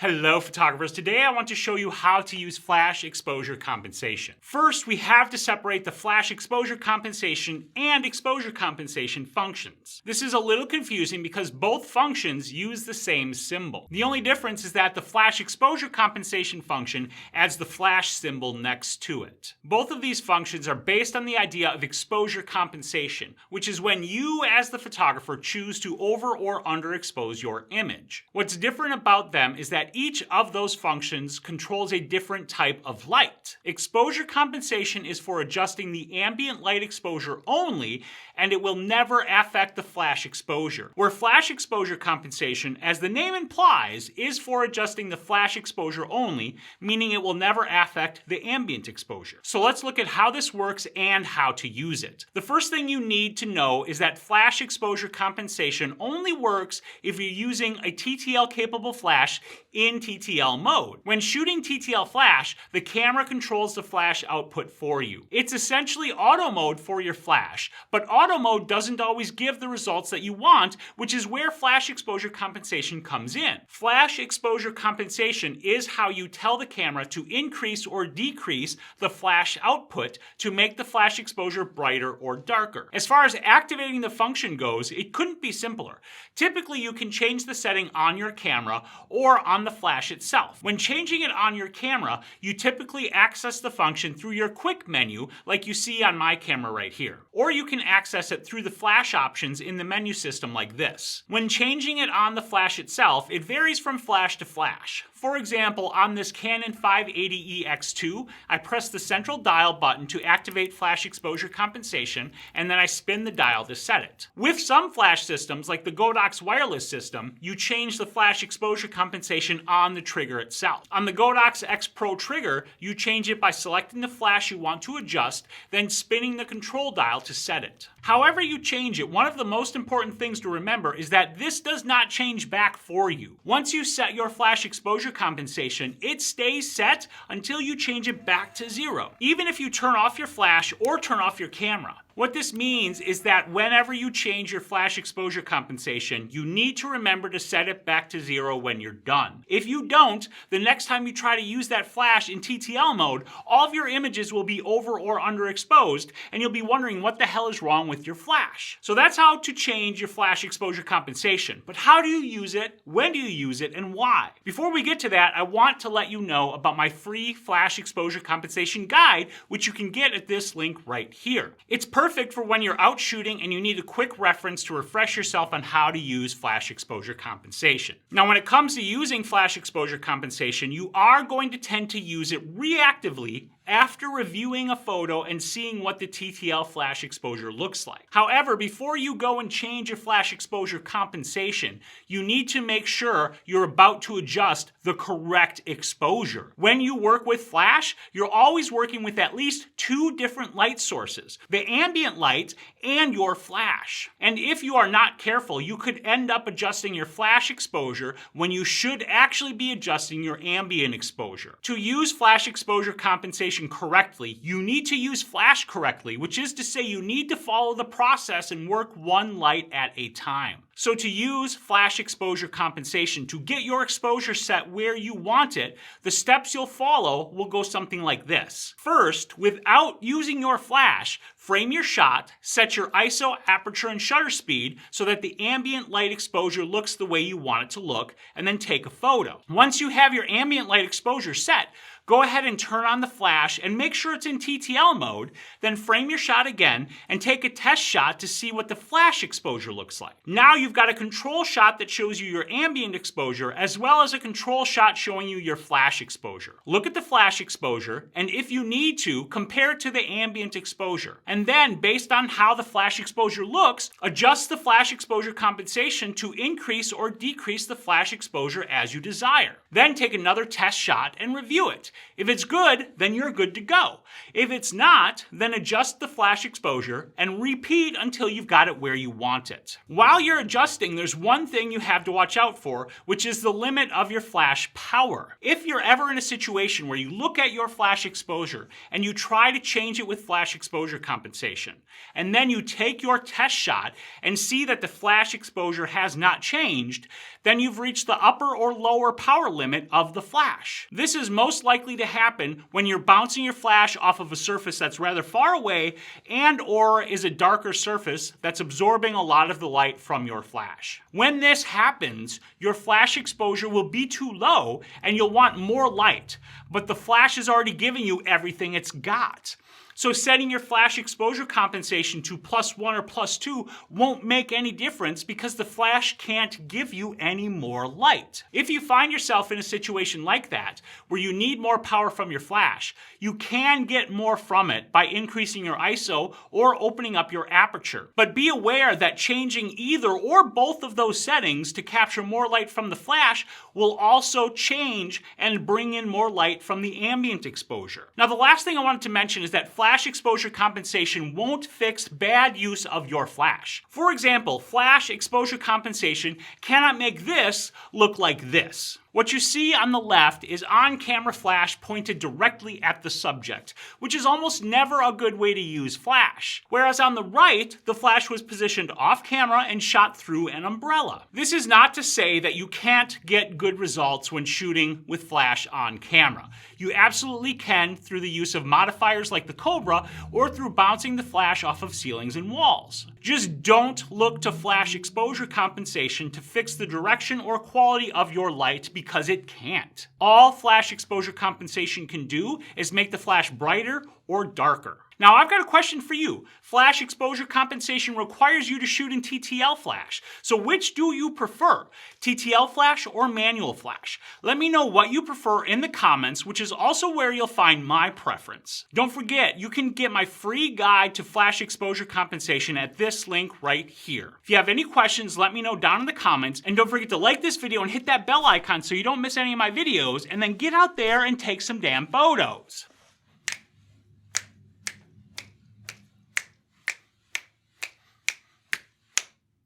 Hello photographers, today I want to show you how to use flash exposure compensation. First, we have to separate the flash exposure compensation and exposure compensation functions. This is a little confusing because both functions use the same symbol. The only difference is that the flash exposure compensation function adds the flash symbol next to it. Both of these functions are based on the idea of exposure compensation, which is when you as the photographer choose to over or underexpose your image. What's different about them is that each of those functions controls a different type of light. Exposure compensation is for adjusting the ambient light exposure only, and it will never affect the flash exposure. Where flash exposure compensation, as the name implies, is for adjusting the flash exposure only, meaning it will never affect the ambient exposure. So let's look at how this works and how to use it. The first thing you need to know is that flash exposure compensation only works if you're using a TTL-capable flash in TTL mode. When shooting TTL flash, the camera controls the flash output for you. It's essentially auto mode for your flash, but auto mode doesn't always give the results that you want, which is where flash exposure compensation comes in. Flash exposure compensation is how you tell the camera to increase or decrease the flash output to make the flash exposure brighter or darker. As far as activating the function goes, it couldn't be simpler. Typically, you can change the setting on your camera or on the flash itself. When changing it on your camera, you typically access the function through your quick menu like you see on my camera right here. Or you can access it through the flash options in the menu system like this. When changing it on the flash itself, it varies from flash to flash. For example, on this Canon 580E X2, I press the central dial button to activate flash exposure compensation, and then I spin the dial to set it. With some flash systems, like the Godox wireless system, you change the flash exposure compensation on the trigger itself. On the Godox X Pro trigger, you change it by selecting the flash you want to adjust, then spinning the control dial to set it. However you change it, one of the most important things to remember is that this does not change back for you. Once you set your flash exposure compensation, it stays set until you change it back to 0, even if you turn off your flash or turn off your camera. What this means is that whenever you change your flash exposure compensation, you need to remember to set it back to 0 when you're done. If you don't, the next time you try to use that flash in TTL mode, all of your images will be over or underexposed, and you'll be wondering what the hell is wrong with your flash. So that's how to change your flash exposure compensation. But how do you use it, when do you use it, and why? Before we get to that, I want to let you know about my free flash exposure compensation guide, which you can get at this link right here. It's perfect for when you're out shooting and you need a quick reference to refresh yourself on how to use flash exposure compensation. Now, when it comes to using flash exposure compensation, you are going to tend to use it reactively after reviewing a photo and seeing what the TTL flash exposure looks like. However, before you go and change your flash exposure compensation, you need to make sure you're about to adjust the correct exposure. When you work with flash, you're always working with at least 2 different light sources, the ambient light and your flash. And if you are not careful, you could end up adjusting your flash exposure when you should actually be adjusting your ambient exposure. To use flash exposure compensation correctly, you need to use flash correctly, which is to say you need to follow the process and work one light at a time. So to use flash exposure compensation to get your exposure set where you want it, the steps you'll follow will go something like this. First, without using your flash, frame your shot, set your ISO, aperture, and shutter speed so that the ambient light exposure looks the way you want it to look, and then take a photo. Once you have your ambient light exposure set, go ahead and turn on the flash and make sure it's in TTL mode, then frame your shot again and take a test shot to see what the flash exposure looks like. Now you've got a control shot that shows you your ambient exposure as well as a control shot showing you your flash exposure. Look at the flash exposure, and if you need to, compare it to the ambient exposure. And then, based on how the flash exposure looks, adjust the flash exposure compensation to increase or decrease the flash exposure as you desire. Then take another test shot and review it. If it's good, then you're good to go. If it's not, then adjust the flash exposure and repeat until you've got it where you want it. While you're adjusting, there's one thing you have to watch out for, which is the limit of your flash power. If you're ever in a situation where you look at your flash exposure and you try to change it with flash exposure compensation, and then you take your test shot and see that the flash exposure has not changed, then you've reached the upper or lower power limit of the flash. This is most likely to happen when you're bouncing your flash off of a surface that's rather far away and or is a darker surface that's absorbing a lot of the light from your flash. When this happens, your flash exposure will be too low and you'll want more light, but the flash is already giving you everything it's got. So setting your flash exposure compensation to +1 or +2 won't make any difference because the flash can't give you any more light. If you find yourself in a situation like that, where you need more power from your flash, you can get more from it by increasing your ISO or opening up your aperture. But be aware that changing either or both of those settings to capture more light from the flash will also change and bring in more light from the ambient exposure. Now, the last thing I wanted to mention is that flash exposure compensation won't fix bad use of your flash. For example, flash exposure compensation cannot make this look like this. What you see on the left is on-camera flash pointed directly at the subject, which is almost never a good way to use flash. Whereas on the right, the flash was positioned off-camera and shot through an umbrella. This is not to say that you can't get good results when shooting with flash on camera. You absolutely can through the use of modifiers like the Cobra or through bouncing the flash off of ceilings and walls. Just don't look to flash exposure compensation to fix the direction or quality of your light because it can't. All flash exposure compensation can do is make the flash brighter or darker. Now, I've got a question for you. Flash exposure compensation requires you to shoot in TTL flash. So which do you prefer? TTL flash or manual flash? Let me know what you prefer in the comments, which is also where you'll find my preference. Don't forget, you can get my free guide to flash exposure compensation at this link right here. If you have any questions, let me know down in the comments. And don't forget to like this video and hit that bell icon so you don't miss any of my videos. And then get out there and take some damn photos.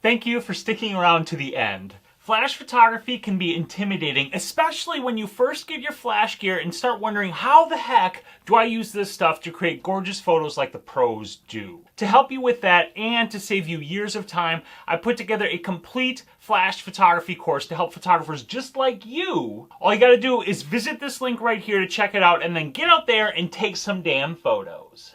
Thank you for sticking around to the end. Flash photography can be intimidating, especially when you first get your flash gear and start wondering how the heck do I use this stuff to create gorgeous photos like the pros do. To help you with that and to save you years of time, I put together a complete flash photography course to help photographers just like you. All you gotta do is visit this link right here to check it out and then get out there and take some damn photos.